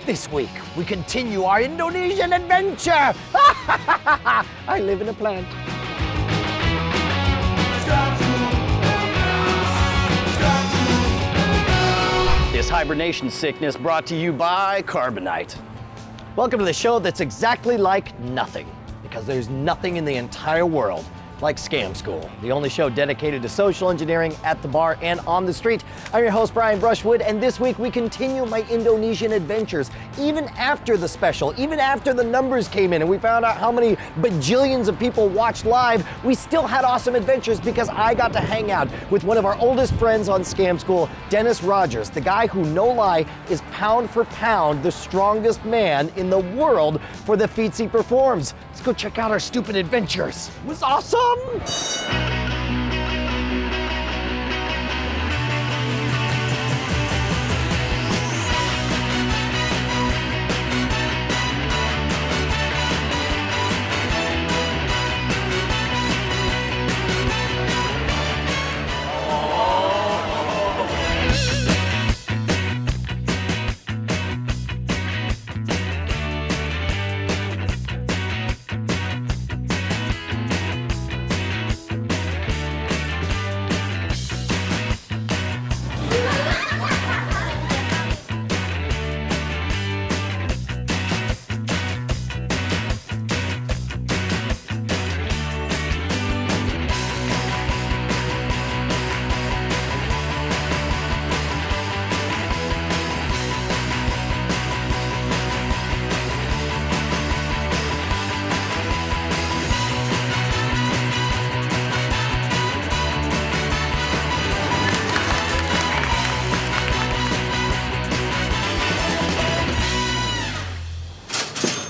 This week, we continue our Indonesian adventure. I live in a plant. This hibernation sickness brought to you by Carbonite. Welcome to the show that's exactly like nothing, because there's nothing in the entire world like Scam School, the only show dedicated to social engineering at the bar and on the street. I'm your host, Brian Brushwood, and this week we continue my Indonesian adventures. Even after the special, even after the numbers came in and we found out how many bajillions of people watched live, we still had awesome adventures because I got to hang out with one of our oldest friends on Scam School, Dennis Rogers, the guy who, no lie, is pound for pound the strongest man in the world for the feats he performs. Let's go check out our stupid adventures. It was awesome!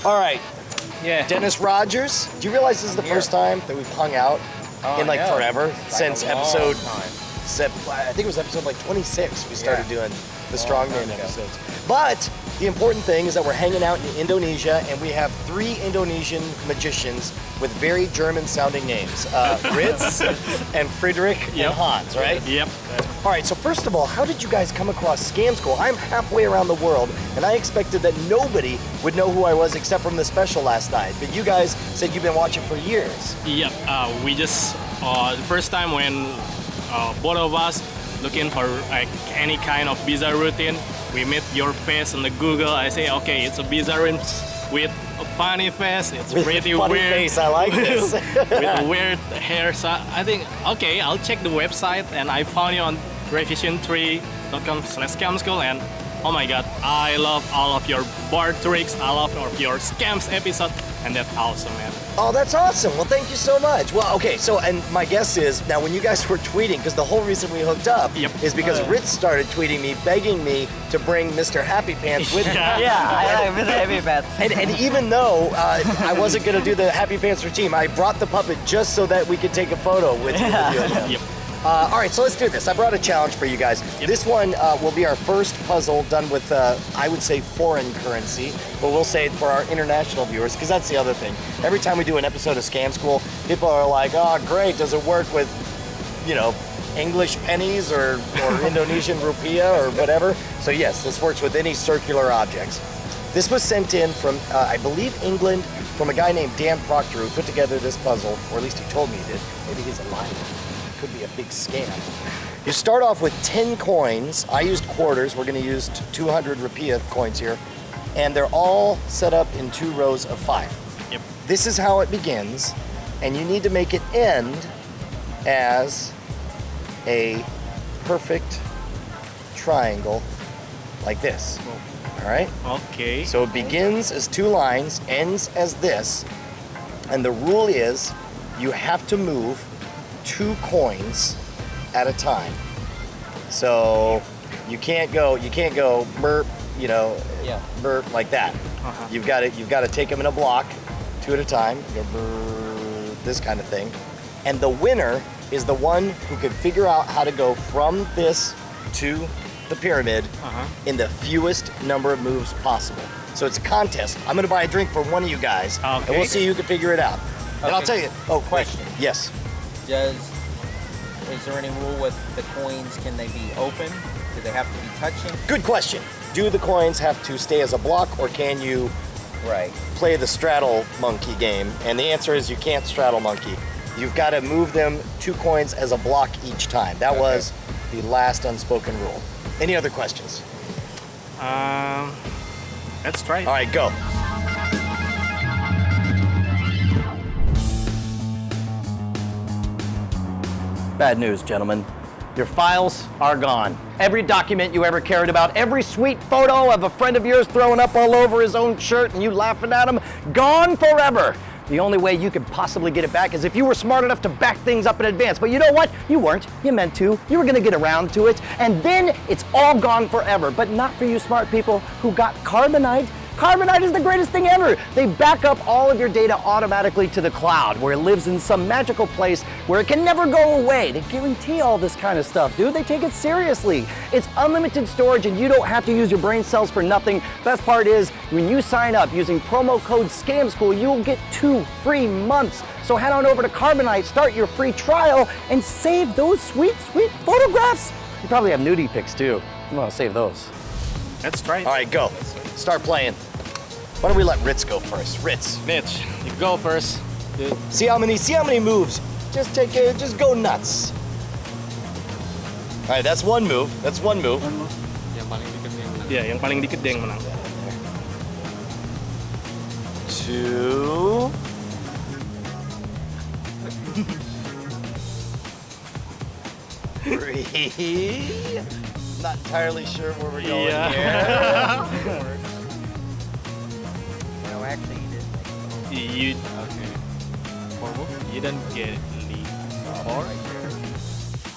All right, Yeah. Dennis Rogers, do you realize this is the first time that we've hung out in like forever? Since episode, I think it was episode like 26, we started doing the strongman episodes. But the important thing is that we're hanging out in Indonesia and we have 3 Indonesian magicians with very German sounding names. Ritz and Friedrich and Hans, right? Yep. All right, so first of all, how did you guys come across Scam School? I'm halfway around the world, and I expected that nobody would know who I was except from the special last night. But you guys said you've been watching for years. Yep. We just the first time when both of us looking for like any kind of bizarre routine, we met your face on the Google. I say, okay, it's a bizarre with a funny face. It's pretty funny weird. Face, I like this. With weird hair. So I think, okay, I'll check the website, and I found you on revision3.com/scamschool, and oh my god, I love all of your bar tricks, I love all of your scams episode, and that's awesome, man. Oh, that's awesome. Well, thank you so much. Well, okay, so, and my guess is, now when you guys were tweeting, because the whole reason we hooked up is because Ritz started tweeting me, begging me to bring Mr. Happy Pants with me. Yeah, I like Mr. Happy Pants. And even though I wasn't going to do the Happy Pants routine, I brought the puppet just so that we could take a photo with you. Yep. All right, so let's do this. I brought a challenge for you guys. This one will be our first puzzle done with, I would say, foreign currency, but we'll say it for our international viewers, because that's the other thing. Every time we do an episode of Scam School, people are like, oh, great, does it work with, you know, English pennies or Indonesian rupiah or whatever? So yes, this works with any circular objects. This was sent in from, I believe, England, from a guy named Dan Proctor, who put together this puzzle, or at least he told me he did. Maybe he's a liar. Could be a big scam. You start off with 10 coins. I used quarters. We're going to use 200 rupiah coins here. And they're all set up in 2 rows of 5. Yep. This is how it begins. And you need to make it end as a perfect triangle like this. All right? Okay. So it begins as 2 lines, ends as this. And the rule is you have to move 2 coins at a time. So you can't go burp, burp like that. You've got to take them in a block, 2 at a time. You go burp, this kind of thing. And the winner is the one who can figure out how to go from this to the pyramid in the fewest number of moves possible. So it's a contest. I'm going to buy a drink for one of you guys, and we'll see who can figure it out. And I'll tell you. Oh, question. Yes. Is there any rule with the coins? Can they be open? Do they have to be touching? Good question. do the coins have to stay as a block, or can you play the straddle monkey game? And the answer is you can't straddle monkey. You've got to move them 2 coins as a block each time. That was the last unspoken rule. Any other questions? Let's try it. All right, go. Bad news, gentlemen. Your files are gone. Every document you ever cared about, every sweet photo of a friend of yours throwing up all over his own shirt and you laughing at him, gone forever. The only way you could possibly get it back is if you were smart enough to back things up in advance. But you know what? You weren't. You meant to. You were going to get around to it. And then it's all gone forever. But not for you smart people who got Carbonite. Carbonite is the greatest thing ever. They back up all of your data automatically to the cloud, where it lives in some magical place where it can never go away. They guarantee all this kind of stuff, dude. They take it seriously. It's unlimited storage and you don't have to use your brain cells for nothing. Best part is, when you sign up using promo code SCAMSCHOOL, you'll get 2 free months. So head on over to Carbonite, start your free trial, and save those sweet, sweet photographs. You probably have nudie pics too. You want to save those. Let's try it. All right, go. Start playing. Why don't we let Ritz go first? Ritz. Mitch, you go first. Dude. See how many moves. Just go nuts. All right, that's one move. That's one move. Yang paling dikit yang menang. Yeah, yang paling dikit dia yang menang. 2. Three. Not entirely sure where we're going here. No, actually you did. You Okay. you don't get it, Lee. Right there.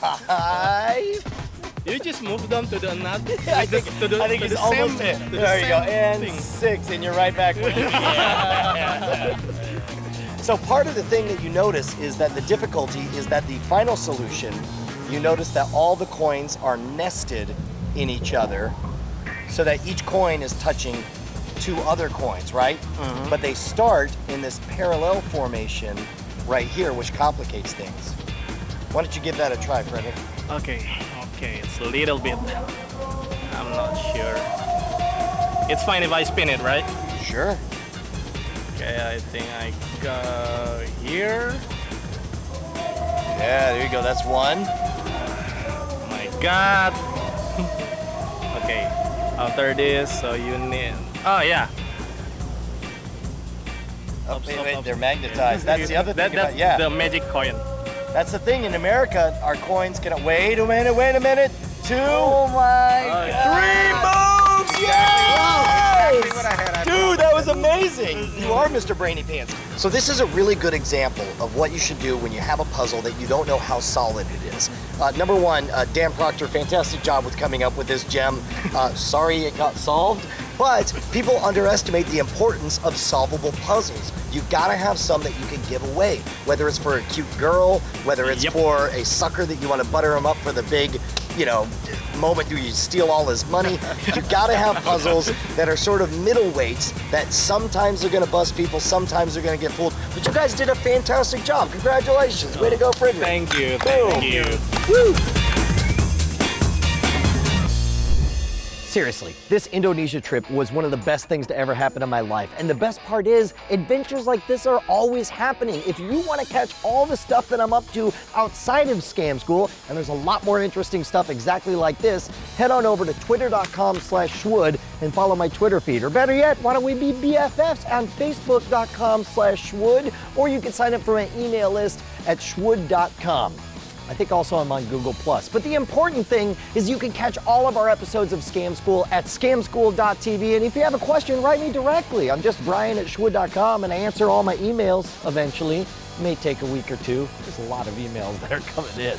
5. You just move down to the another. I think he's almost there. There you go. And 6, and you're right back where you began. So part of the thing that you notice is that the difficulty is that the final solution, you notice that all the coins are nested in each other so that each coin is touching 2 other coins, right? But they start in this parallel formation right here, which complicates things. Why don't you give that a try, Frederick? Okay, it's a little bit. I'm not sure. It's fine if I spin it, right? Sure. Okay, I think I go here. Yeah, there you go. That's 1. Oh my God. Okay, after this, so you need. Oh yeah. Oh, Oops, wait, oops, they're oops. magnetized. That's the other thing That's about, yeah. the magic coin. That's the thing, in America, our coins can, wait a minute, 2. Oh my God. 3 moves, yes! Exactly what I had. Dude, that was amazing. You are Mr. Brainy Pants. So this is a really good example of what you should do when you have a puzzle that you don't know how solid it is. Number 1, Dan Proctor, fantastic job with coming up with this gem. Sorry it got solved. But people underestimate the importance of solvable puzzles. You've got to have some that you can give away, whether it's for a cute girl, whether it's for a sucker that you want to butter him up for the big, moment where you steal all his money. You've got to have puzzles that are sort of middleweights that sometimes are going to bust people, sometimes they're going to get fooled. But you guys did a fantastic job. Congratulations. Way to go, Frederick. Thank you. Boom. Thank you. Woo! Seriously, this Indonesia trip was one of the best things to ever happen in my life. And the best part is, adventures like this are always happening. If you want to catch all the stuff that I'm up to outside of Scam School, and there's a lot more interesting stuff exactly like this, head on over to twitter.com/Schwood and follow my Twitter feed. Or better yet, why don't we be BFFs on facebook.com/Schwood, or you can sign up for my email list at schwood.com. I think also I'm on Google+. But the important thing is you can catch all of our episodes of Scam School at scamschool.tv. And if you have a question, write me directly. I'm just Brian@schwood.com, and I answer all my emails eventually. It may take a week or 2. There's a lot of emails that are coming in.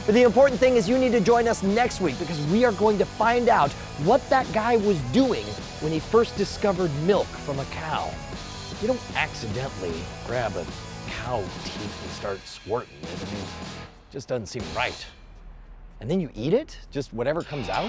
But the important thing is you need to join us next week, because we are going to find out what that guy was doing when he first discovered milk from a cow. You don't accidentally grab a cow teat and start squirting it. I mean, just doesn't seem right. And then you eat it? Just whatever comes out?